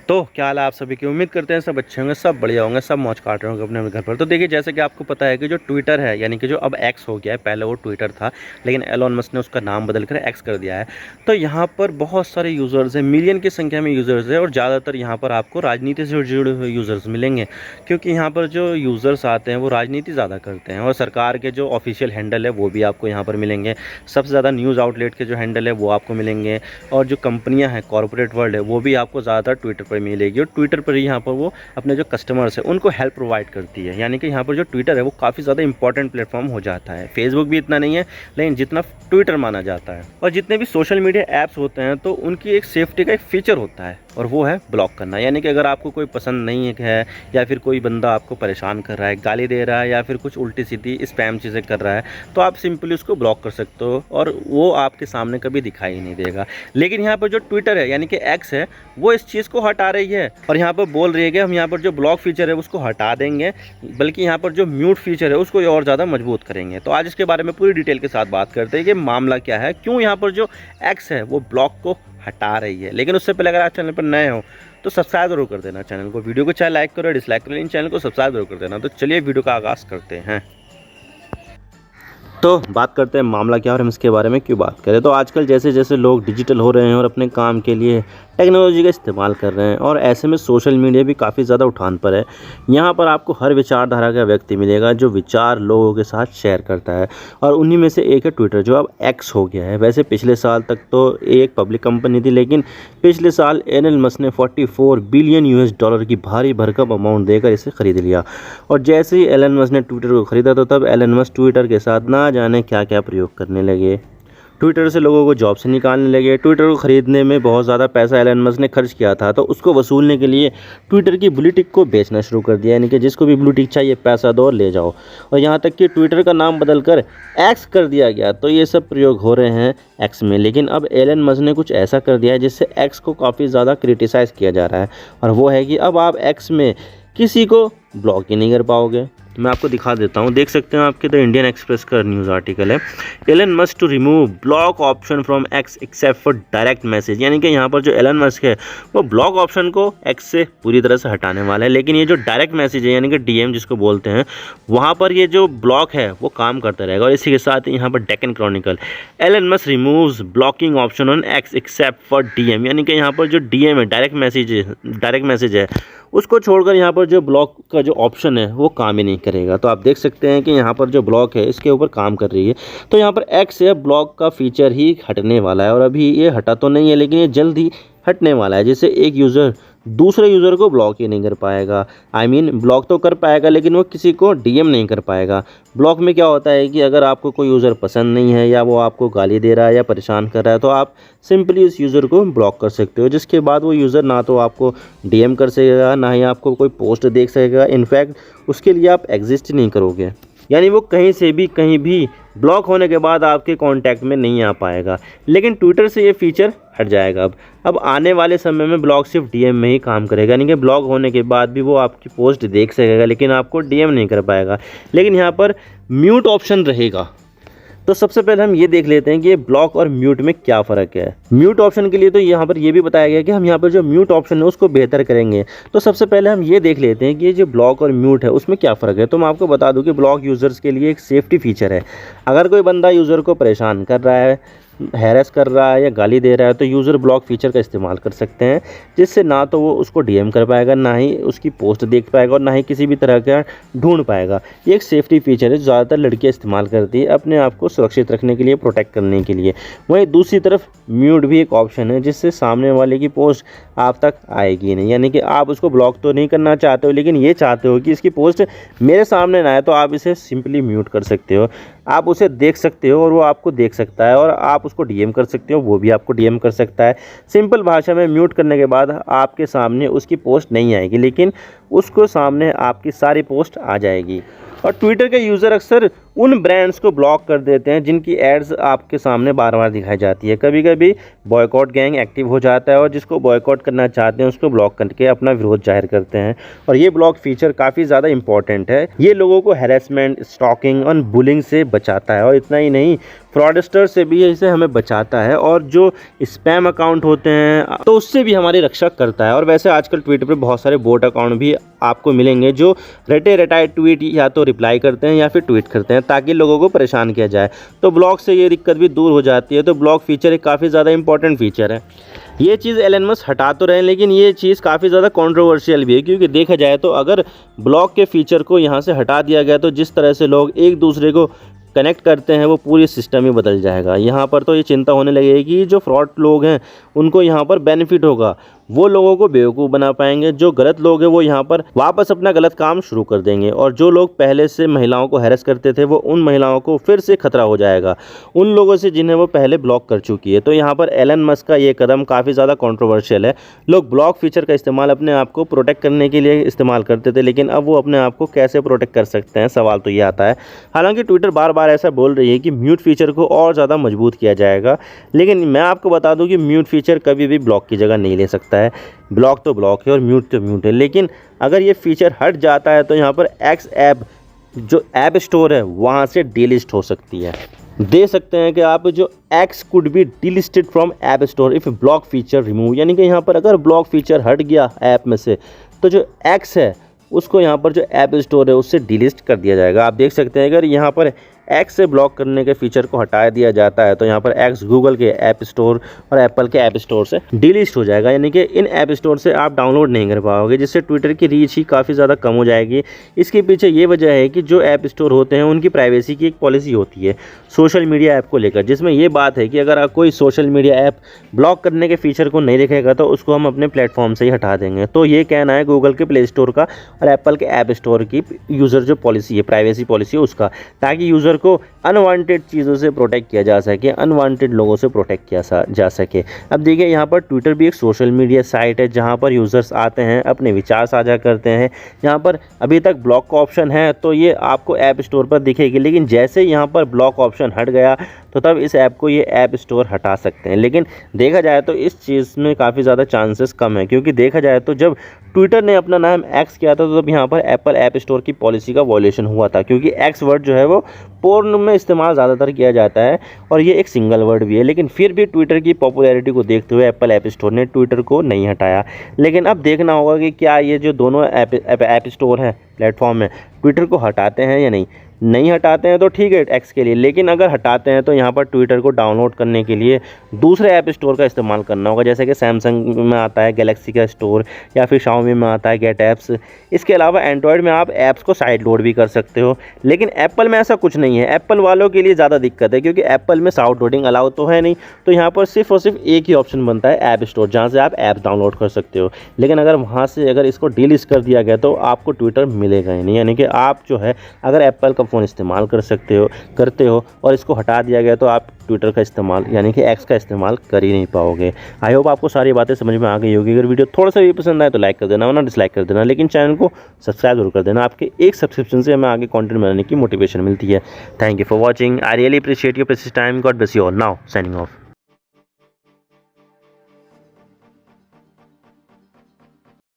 तो क्या हाल है आप सभी की। उम्मीद करते हैं सब अच्छे होंगे, सब बढ़िया होंगे, सब मौज काट रहे होंगे अपने घर पर। तो देखिए, जैसे कि आपको पता है कि जो ट्विटर है, यानी कि जो अब एक्स हो गया है, पहले वो ट्विटर था लेकिन एलोन मस्क ने उसका नाम बदल कर एक्स कर दिया है। तो यहाँ पर बहुत सारे यूज़र्स हैं, मिलियन की संख्या में यूज़र्स हैं और ज़्यादातर यहाँ पर आपको राजनीति से जुड़े हुए यूज़र्स मिलेंगे, क्योंकि यहाँ पर जो यूज़र्स आते हैं वो राजनीति ज़्यादा करते हैं। और सरकार के जो ऑफिशियल हैंडल है वो भी आपको यहाँ पर मिलेंगे। सबसे ज़्यादा न्यूज़ आउटलेट के जो हैंडल है वो आपको मिलेंगे, और जो कंपनियाँ हैं, कॉर्पोरेट वर्ल्ड है, वो भी आपको ज़्यादातर ट्विटर पर मिलेगी। और ट्विटर पर ही यहाँ पर वो अपने जो कस्टमर्स है उनको हेल्प प्रोवाइड करती है। यानी कि यहाँ पर जो ट्विटर है वो काफ़ी ज़्यादा इंपॉर्टेंट प्लेटफॉर्म हो जाता है। फेसबुक भी इतना नहीं है लेकिन जितना ट्विटर माना जाता है। और जितने भी सोशल मीडिया ऐप्स होते हैं तो उनकी एक सेफ्टी का एक फीचर होता है, और वो है ब्लॉक करना। यानी कि अगर आपको कोई पसंद नहीं है, या फिर कोई बंदा आपको परेशान कर रहा है, गाली दे रहा है, या फिर कुछ उल्टी सीधी स्पैम चीज़ें कर रहा है, तो आप सिंपली उसको ब्लॉक कर सकते हो और वो आपके सामने कभी दिखाई नहीं देगा। लेकिन यहाँ पर जो ट्विटर है यानी कि एक्स है, वो इस चीज़ को हटा रही है और यहाँ पर बोल रही है कि हम यहाँ पर जो ब्लॉक फीचर है उसको हटा देंगे, बल्कि यहाँ पर जो म्यूट फीचर है उसको और ज़्यादा मजबूत करेंगे। तो आज इसके बारे में पूरी डिटेल के साथ बात करते हैं कि मामला क्या है, क्यों यहाँ पर जो एक्स है वो ब्लॉक को हटा रही है। लेकिन उससे पहले अगर आप चैनल पर नए हो तो सब्सक्राइब जरूर कर देना चैनल को। वीडियो को चाहे लाइक करो, डिसलाइक करो, इन चैनल को सब्सक्राइब जरूर कर देना। तो चलिए वीडियो का आगाज़ करते हैं। तो बात करते हैं मामला क्या और हम इसके बारे में क्यों बात करें। तो आजकल जैसे जैसे लोग डिजिटल हो रहे हैं और अपने काम के लिए टेक्नोलॉजी का इस्तेमाल कर रहे हैं, और ऐसे में सोशल मीडिया भी काफ़ी ज़्यादा उठान पर है। यहाँ पर आपको हर विचारधारा का व्यक्ति मिलेगा जो विचार लोगों के साथ शेयर करता है, और उन्हीं में से एक है ट्विटर, जो अब एक्स हो गया है। वैसे पिछले साल तक तो एक पब्लिक कंपनी थी, लेकिन पिछले साल एलन मस्क ने $44 बिलियन की भारी भरकम अमाउंट देकर इसे खरीद लिया। और जैसे ही एलन मस्क ने ट्विटर को खरीदा तो तब एलन मस्क ट्विटर के साथ ना जाने क्या क्या प्रयोग करने लगे। ट्विटर से लोगों को जॉब से निकालने लगे। ट्विटर को खरीदने में बहुत ज़्यादा पैसा एलन मस्क ने खर्च किया था, तो उसको वसूलने के लिए ट्विटर की ब्लू टिक को बेचना शुरू कर दिया। यानी कि जिसको भी ब्लू टिक चाहिए पैसा दो और ले जाओ। और यहाँ तक कि ट्विटर का नाम बदलकर एक्स कर दिया गया। तो ये सब प्रयोग हो रहे हैं एक्स में। लेकिन अब एलन मस्क ने कुछ ऐसा कर दिया है जिससे एक्स को काफ़ी ज़्यादा क्रिटिसाइज़ किया जा रहा है, और वो है कि अब आप एक्स में किसी को ब्लॉक ही नहीं कर पाओगे। मैं आपको दिखा देता हूँ, देख सकते हैं आपके। द इंडियन एक्सप्रेस का न्यूज़ आर्टिकल है, Elon Musk to remove block option from X except for direct message. यानी कि यहाँ पर जो एलन मस्क है वो ब्लॉक ऑप्शन को एक्स से पूरी तरह से हटाने वाला है, लेकिन ये जो डायरेक्ट मैसेज है यानी कि डीएम जिसको बोलते हैं, वहाँ पर ये जो ब्लॉक है वो काम करता रहेगा। और इसी के साथ यहाँ पर Deccan chronicle, Elon Musk removes blocking option on X except for DM. यानी कि यहाँ पर जो डीएम है, डायरेक्ट मैसेज है, उसको छोड़कर यहाँ पर जो ब्लॉक का जो ऑप्शन है वो काम ही नहीं करेगा। तो आप देख सकते हैं कि यहाँ पर जो ब्लॉक है इसके ऊपर काम कर रही है। तो यहाँ पर एक्स है, ब्लॉक का फीचर ही हटने वाला है, और अभी ये हटा तो नहीं है लेकिन ये जल्द ही हटने वाला है, जिससे एक यूज़र दूसरे यूज़र को ब्लॉक ही नहीं कर पाएगा। ब्लॉक तो कर पाएगा लेकिन वो किसी को डीएम नहीं कर पाएगा। ब्लॉक में क्या होता है कि अगर आपको कोई यूज़र पसंद नहीं है, या वो आपको गाली दे रहा है या परेशान कर रहा है, तो आप सिंपली इस यूज़र को ब्लॉक कर सकते हो, जिसके बाद वो यूज़र ना तो आपको डीएम कर सकेगा, ना ही आपको कोई पोस्ट देख सकेगा। इनफैक्ट उसके लिए आप एग्जिस्ट नहीं करोगे, यानी वो कहीं से भी कहीं भी ब्लॉक होने के बाद आपके कांटेक्ट में नहीं आ पाएगा। लेकिन ट्विटर से ये फीचर हट जाएगा। अब आने वाले समय में ब्लॉक सिर्फ डीएम में ही काम करेगा, यानी कि ब्लॉक होने के बाद भी वो आपकी पोस्ट देख सकेगा लेकिन आपको डीएम नहीं कर पाएगा। लेकिन यहाँ पर म्यूट ऑप्शन रहेगा। तो सबसे पहले हम ये देख लेते हैं कि ये ब्लॉक और म्यूट में क्या फ़र्क है। म्यूट ऑप्शन के लिए तो यहाँ पर ये भी बताया गया कि हम यहाँ पर जो म्यूट ऑप्शन है उसको बेहतर करेंगे। तो सबसे पहले हम ये देख लेते हैं कि ये जो ब्लॉक और म्यूट है उसमें क्या फ़र्क है। तो मैं आपको बता दूँ कि ब्लॉक यूज़र्स के लिए एक सेफ्टी फीचर है। अगर कोई बंदा यूज़र को परेशान कर रहा है, हैरेस कर रहा है या गाली दे रहा है, तो यूज़र ब्लॉक फीचर का इस्तेमाल कर सकते हैं, जिससे ना तो वो उसको डीएम कर पाएगा, ना ही उसकी पोस्ट देख पाएगा, और ना ही किसी भी तरह का ढूंढ पाएगा। ये एक सेफ्टी फीचर है जो ज़्यादातर लड़कियां इस्तेमाल करती है अपने आप को सुरक्षित रखने के लिए, प्रोटेक्ट करने के लिए। वहीं दूसरी तरफ म्यूट भी एक ऑप्शन है जिससे सामने वाले की पोस्ट आप तक आएगी नहीं। यानी कि आप उसको ब्लॉक तो नहीं करना चाहते हो, लेकिन ये चाहते हो कि इसकी पोस्ट मेरे सामने ना आए, तो आप इसे सिंपली म्यूट कर सकते हो। आप उसे देख सकते हो और वो आपको देख सकता है, और आप उसको डीएम कर सकते हो, वो भी आपको डीएम कर सकता है। सिंपल भाषा में म्यूट करने के बाद आपके सामने उसकी पोस्ट नहीं आएगी, लेकिन उसको सामने आपकी सारी पोस्ट आ जाएगी। और ट्विटर के यूज़र अक्सर उन ब्रांड्स को ब्लॉक कर देते हैं जिनकी एड्स आपके सामने बार बार दिखाई जाती है। कभी कभी बॉयकॉट गैंग एक्टिव हो जाता है, और जिसको बॉयकॉट करना चाहते हैं उसको ब्लॉक करके अपना विरोध जाहिर करते हैं। और ये ब्लॉक फीचर काफ़ी ज़्यादा इंपॉर्टेंट है। ये लोगों को हैरेसमेंट, स्टॉकिंग और बुलिंग से बचाता है। और इतना ही नहीं, फ्रॉडस्टर से भी इसे हमें बचाता है और जो स्पैम अकाउंट होते हैं तो उससे भी हमारी रक्षा करता है। और वैसे आजकल ट्विटर पे बहुत सारे बोट अकाउंट भी आपको मिलेंगे जो रटे रटाए ट्वीट या तो रिप्लाई करते हैं या फिर ट्वीट करते हैं ताकि लोगों को परेशान किया जाए। तो ब्लॉक से ये दिक्कत भी दूर हो जाती है। तो ब्लॉक फीचर एक काफ़ी ज़्यादा इंपॉर्टेंट फीचर है। ये चीज़ एलन मस्क हटा तो रहे हैं, लेकिन ये चीज़ काफ़ी ज़्यादा कंट्रोवर्शियल भी है, क्योंकि देखा जाए तो अगर ब्लॉक के फीचर को यहाँ से हटा दिया गया तो जिस तरह से लोग एक दूसरे को कनेक्ट करते हैं वो पूरी सिस्टम ही बदल जाएगा। यहाँ पर तो ये चिंता होने लगेगी कि जो फ्रॉड लोग हैं उनको यहाँ पर बेनिफिट होगा, वो लोगों को बेवकूफ़ बना पाएंगे। जो गलत लोग हैं वो यहाँ पर वापस अपना गलत काम शुरू कर देंगे और जो लोग पहले से महिलाओं को हैरेस करते थे वो उन महिलाओं को फिर से खतरा हो जाएगा उन लोगों से जिन्हें वो पहले ब्लॉक कर चुकी है। तो यहाँ पर एलन मस्क का ये कदम काफ़ी ज़्यादा कंट्रोवर्शियल है। लोग ब्लॉक फीचर का इस्तेमाल अपने आप को प्रोटेक्ट करने के लिए इस्तेमाल करते थे, लेकिन अब वो अपने आप को कैसे प्रोटेक्ट कर सकते हैं, सवाल तो ये आता है। हालांकि ट्विटर बार बार ऐसा बोल रही है कि म्यूट फीचर को और ज़्यादा मजबूत किया जाएगा, लेकिन मैं आपको बता दूं कि म्यूट फीचर कभी भी ब्लॉक की जगह नहीं ले सकता है। ब्लॉक तो ब्लॉक है और म्यूट तो म्यूट है, लेकिन अगर ये फीचर हट जाता है तो यहाँ पर एक्स ऐप जो ऐप स्टोर है वहाँ से डिलिस्ट हो सकती है। दे सकते हैं कि आप जो X could be delisted from app store if block feature remove, यानी कि यहाँ पर अगर ब्लॉक फीचर हट गया ऐप में से तो जो एक्स है उसको यहाँ पर जो ऐप स्टोर है उससे डिलीट कर दिया जाएगा। आप देख सकते हैं अगर यहाँ पर एक्स से ब्लॉक करने के फीचर को हटा दिया जाता है तो यहाँ पर एक्स गूगल के ऐप स्टोर और एप्पल के ऐप स्टोर से डिलीट हो जाएगा, यानी कि इन ऐप स्टोर से आप डाउनलोड नहीं कर पाओगे, जिससे ट्विटर की रीच ही काफ़ी ज़्यादा कम हो जाएगी। इसके पीछे ये वजह है कि जो ऐप स्टोर होते हैं उनकी प्राइवेसी की एक पॉलिसी होती है सोशल मीडिया ऐप को लेकर, जिसमें ये बात है कि अगर कोई सोशल मीडिया ऐप ब्लॉक करने के फीचर को नहीं रखेगा तो उसको हम अपने प्लेटफॉर्म से ही हटा देंगे। तो ये कहना है गूगल के प्ले स्टोर का और एप्पल के ऐप स्टोर की यूज़र जो पॉलिसी है, प्राइवेसी पॉलिसी है उसका, ताकि यूज़र को अनवांटेड चीज़ों से प्रोटेक्ट किया जा सके, अनवांटेड लोगों से प्रोटेक्ट किया जा सके। अब देखिए यहाँ पर ट्विटर भी एक सोशल मीडिया साइट है जहाँ पर यूज़र्स आते हैं, अपने विचार साझा करते हैं। यहाँ पर अभी तक ब्लॉक का ऑप्शन है तो ये आपको ऐप स्टोर पर दिखेगी, लेकिन जैसे यहाँ पर ब्लॉक ऑप्शन हट गया तो तब इस ऐप को ये ऐप स्टोर हटा सकते हैं। लेकिन देखा जाए तो इस चीज़ में काफ़ी ज़्यादा चांसेस कम है, क्योंकि देखा जाए तो जब ट्विटर ने अपना नाम एक्स किया था तो तब यहाँ पर एप्पल ऐप स्टोर की पॉलिसी का वॉल्यूशन हुआ था, क्योंकि एक्स वर्ड जो है वो पोर्न में इस्तेमाल ज़्यादातर किया जाता है और ये एक सिंगल वर्ड भी है। लेकिन फिर भी ट्विटर की पॉपुलैरिटी को देखते हुए एप्पल ऐप स्टोर ने ट्विटर को नहीं हटाया। लेकिन अब देखना होगा कि क्या ये जो दोनों ऐप स्टोर है प्लेटफॉर्म में ट्विटर को हटाते हैं या नहीं हटाते हैं तो ठीक है एक्स के लिए, लेकिन अगर हटाते हैं तो यहाँ पर ट्विटर को डाउनलोड करने के लिए दूसरे ऐप स्टोर का इस्तेमाल करना होगा, जैसे कि सैमसंग में आता है गैलेक्सी का स्टोर या फिर शाओमी में आता है गेट ऐप्स। इसके अलावा एंड्रॉयड में आप ऐप्स को साइड लोड भी कर सकते हो, लेकिन एप्पल में ऐसा कुछ नहीं है। एप्पल वालों के लिए ज़्यादा दिक्कत है क्योंकि एप्पल में साउंड लोडिंग अलाउ तो है नहीं, तो यहाँ पर सिर्फ और सिर्फ एक ही ऑप्शन बनता है ऐप स्टोर, जहाँ से आप ऐप डाउनलोड कर सकते हो। लेकिन अगर वहाँ से अगर इसको डिलीट कर दिया गया तो आपको ट्विटर मिलेगा ही नहीं, यानी कि आप जो है अगर एप्पल का फ़ोन इस्तेमाल करते हो और इसको हटा दिया गया तो आप ट्विटर का इस्तेमाल यानी कि एक्स का इस्तेमाल कर ही नहीं पाओगे। आई होप आपको सारी बातें समझ में आ गई होगी। अगर वीडियो थोड़ा सा भी पसंद आए तो लाइक कर देना, वरना डिसलाइक कर देना, लेकिन चैनल को सब्सक्राइब जरूर कर देना। आपके एक सब्सक्रिप्शन से हमें आगे कंटेंट बनाने की मोटिवेशन मिलती है। Thank you for watching. I really appreciate your precious time. God bless you all. Now signing off.